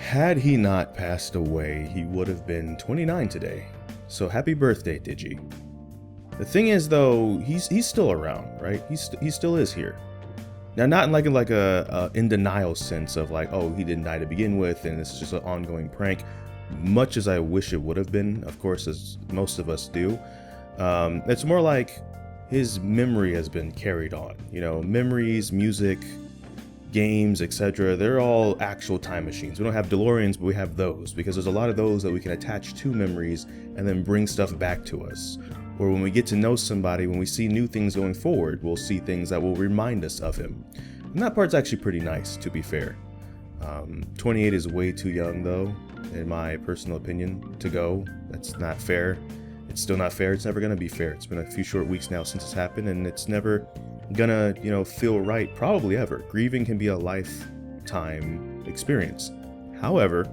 Had he not passed away, he would have been 29 today. So happy birthday, Digi. The thing is, though, he's still around, right? He still is here. Now, not in like a in denial sense of like, oh, he didn't die to begin with, and it's just an ongoing prank. Much as I wish it would have been, of course, as most of us do. It's more like his memory has been carried on. You know, memories, music, games, etc. They're all actual time machines. We don't have DeLoreans, but we have those because there's a lot of those that we can attach to memories and then bring stuff back to us. Or when we get to know somebody, when we see new things going forward, we'll see things that will remind us of him. And that part's actually pretty nice, to be fair. 28 is way too young, though, in my personal opinion, to go. That's not fair. It's still not fair. It's never going to be fair. It's been a few short weeks now since it's happened, and it's never gonna, feel right, probably ever. Grieving can be a lifetime experience. However,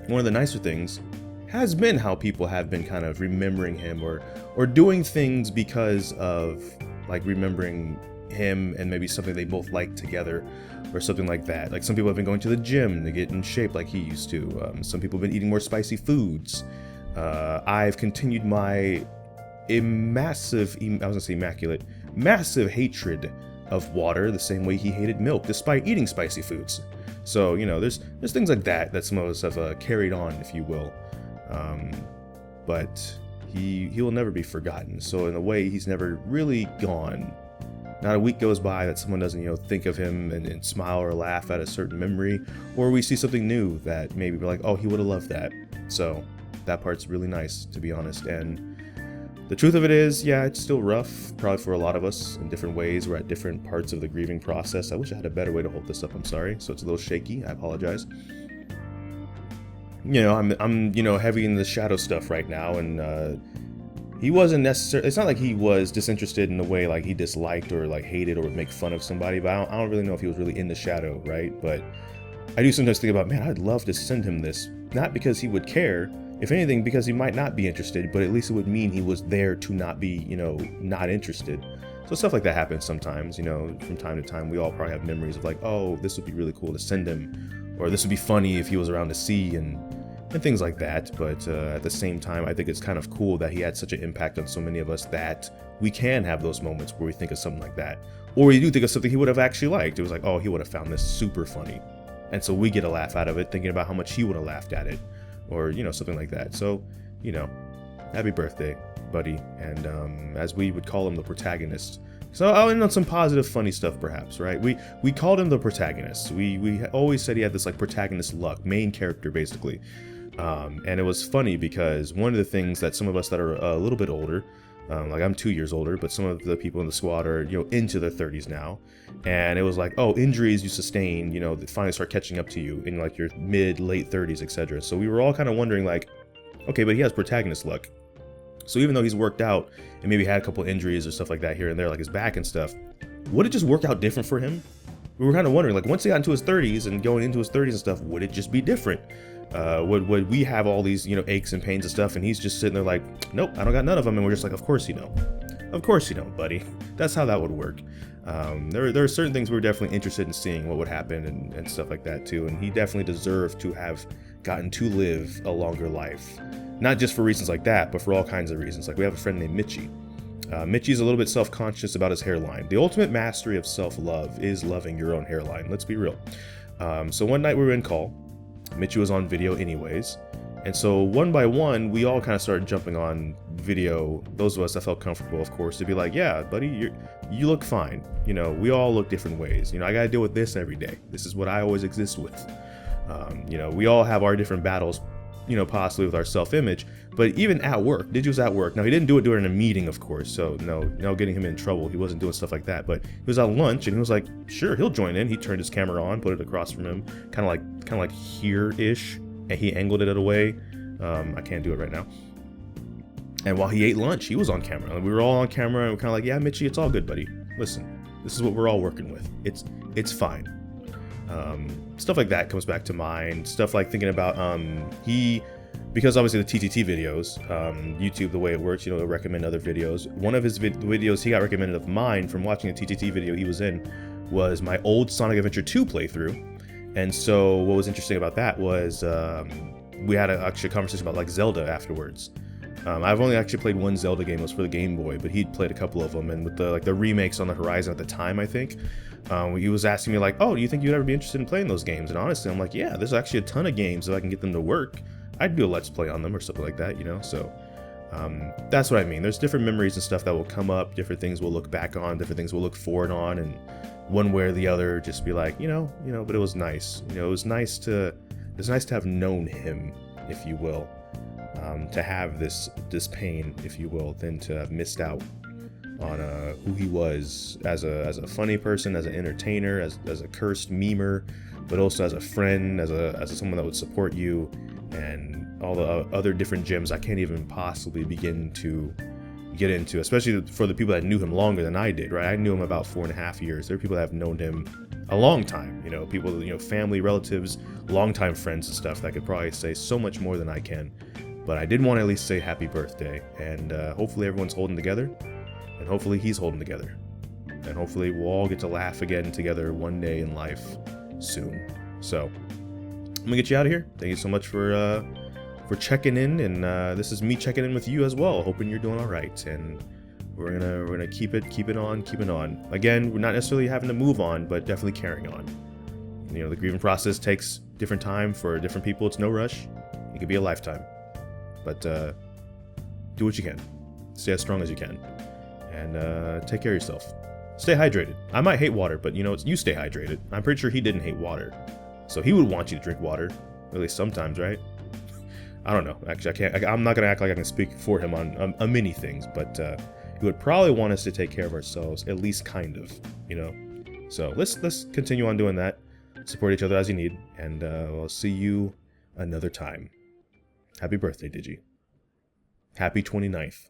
one of the nicer things has been how people have been kind of remembering him or doing things because of like remembering him and maybe something they both like together or something like that. Like some people have been going to the gym to get in shape like he used to. Some people have been eating more spicy foods. I've continued my massive hatred of water the same way he hated milk despite eating spicy foods. So, there's things like that some of us have carried on, if you will. But he will never be forgotten. So in a way, he's never really gone. Not a week goes by that someone doesn't, think of him and smile or laugh at a certain memory, or we see something new that maybe we're like, oh, he would have loved that. So that part's really nice, to be honest. And the truth of it is, yeah, it's still rough, probably for a lot of us in different ways. We're at different parts of the grieving process. I wish I had a better way to hold this up. I'm sorry. So it's a little shaky. I apologize. I'm heavy in the shadow stuff right now, and he wasn't necessarily. It's not like he was disinterested in the way like he disliked or like hated or would make fun of somebody. But I don't really know if he was really in the shadow, right? But I do sometimes think about, man, I'd love to send him this, not because he would care. If anything, because he might not be interested, but at least it would mean he was there to not be, not interested. So stuff like that happens sometimes, from time to time. We all probably have memories of like, oh, this would be really cool to send him, or this would be funny if he was around to see, and things like that. But at the same time, I think it's kind of cool that he had such an impact on so many of us that we can have those moments where we think of something like that. Or we do think of something he would have actually liked. It was like, oh, he would have found this super funny. And so we get a laugh out of it, thinking about how much he would have laughed at it. Or, something like that. So, happy birthday, buddy. And as we would call him, the protagonist. So I'll end on some positive, funny stuff, perhaps, right? We called him the protagonist. We always said he had this like protagonist luck, main character, basically. And it was funny because one of the things that some of us that are a little bit older, like I'm 2 years older, but some of the people in the squad are, into their 30s now. And it was like, oh, injuries you sustain, that finally start catching up to you in like your late 30s, etc. So we were all kind of wondering like, okay, but he has protagonist luck. So even though he's worked out and maybe had a couple injuries or stuff like that here and there, like his back and stuff, would it just work out different for him? We were kind of wondering, like once he got into his 30s and going into his 30s and stuff, would it just be different? Would we have all these, aches and pains and stuff, and he's just sitting there like, nope, I don't got none of them, and we're just like, of course you know. Of course you know, buddy. That's how that would work. There are certain things we were definitely interested in seeing what would happen and stuff like that too, and he definitely deserved to have gotten to live a longer life. Not just for reasons like that, but for all kinds of reasons. Like we have a friend named Mitchie. Mitchie's a little bit self-conscious about his hairline. The ultimate mastery of self-love is loving your own hairline. Let's be real. So one night we were in call. Mitchie was on video anyways. And so one by one, we all kind of started jumping on video. Those of us that felt comfortable, of course, to be like, yeah, buddy, you look fine. We all look different ways. I got to deal with this every day. This is what I always exist with. We all have our different battles, possibly with our self-image. But even at work, Digi was at work. Now, he didn't do it during a meeting, of course. So no getting him in trouble. He wasn't doing stuff like that. But he was at lunch and he was like, sure, he'll join in. He turned his camera on, put it across from him, kind of like here-ish. And he angled it away. I can't do it right now. And while he ate lunch, he was on camera. We were all on camera, and we're kind of like, yeah, Mitchie, it's all good, buddy. Listen, this is what we're all working with. It's fine. Stuff like that comes back to mind. Stuff like thinking about because obviously the TTT videos, YouTube, the way it works, it'll recommend other videos. One of his videos he got recommended of mine from watching a TTT video he was in was my old Sonic Adventure 2 playthrough. And so what was interesting about that was we had actually a conversation about like Zelda afterwards. I've only actually played one Zelda game. It was for the Game Boy, but he'd played a couple of them. And with the remakes on the horizon at the time, I think, he was asking me like, "Oh, do you think you'd ever be interested in playing those games?" And honestly, I'm like, "Yeah, there's actually a ton of games. If I can get them to work, I'd do a Let's Play on them or something like that, you know." So that's what I mean. There's different memories and stuff that will come up. Different things we'll look back on. Different things we'll look forward on, and one way or the other, just be like, you know. But it was nice. It was nice to have known him, if you will. To have this pain, if you will, than to have missed out on who he was as a funny person, as an entertainer, as a cursed memer, but also as a friend, as someone that would support you, and all the other different gems I can't even possibly begin to get into, especially for the people that knew him longer than I did, right? I knew him about 4.5 years. There are people that have known him a long time, people, family, relatives, longtime friends and stuff that could probably say so much more than I can. But I did want to at least say happy birthday, and hopefully everyone's holding together, and hopefully he's holding together, and hopefully we'll all get to laugh again together one day in life soon. So I'm gonna get you out of here. Thank you so much for checking in, and this is me checking in with you as well, hoping you're doing all right. And we're gonna keep it on. Again, we're not necessarily having to move on, but definitely carrying on. The grieving process takes different time for different people. It's no rush. It could be a lifetime. But do what you can. Stay as strong as you can. And take care of yourself. Stay hydrated. I might hate water, but you stay hydrated. I'm pretty sure he didn't hate water. So he would want you to drink water. At least sometimes, right? I don't know. Actually, I'm not going to act like I can speak for him on many things. But he would probably want us to take care of ourselves. At least kind of. So let's continue on doing that. Support each other as you need. And I'll see you another time. Happy birthday, Digi. Happy 29th.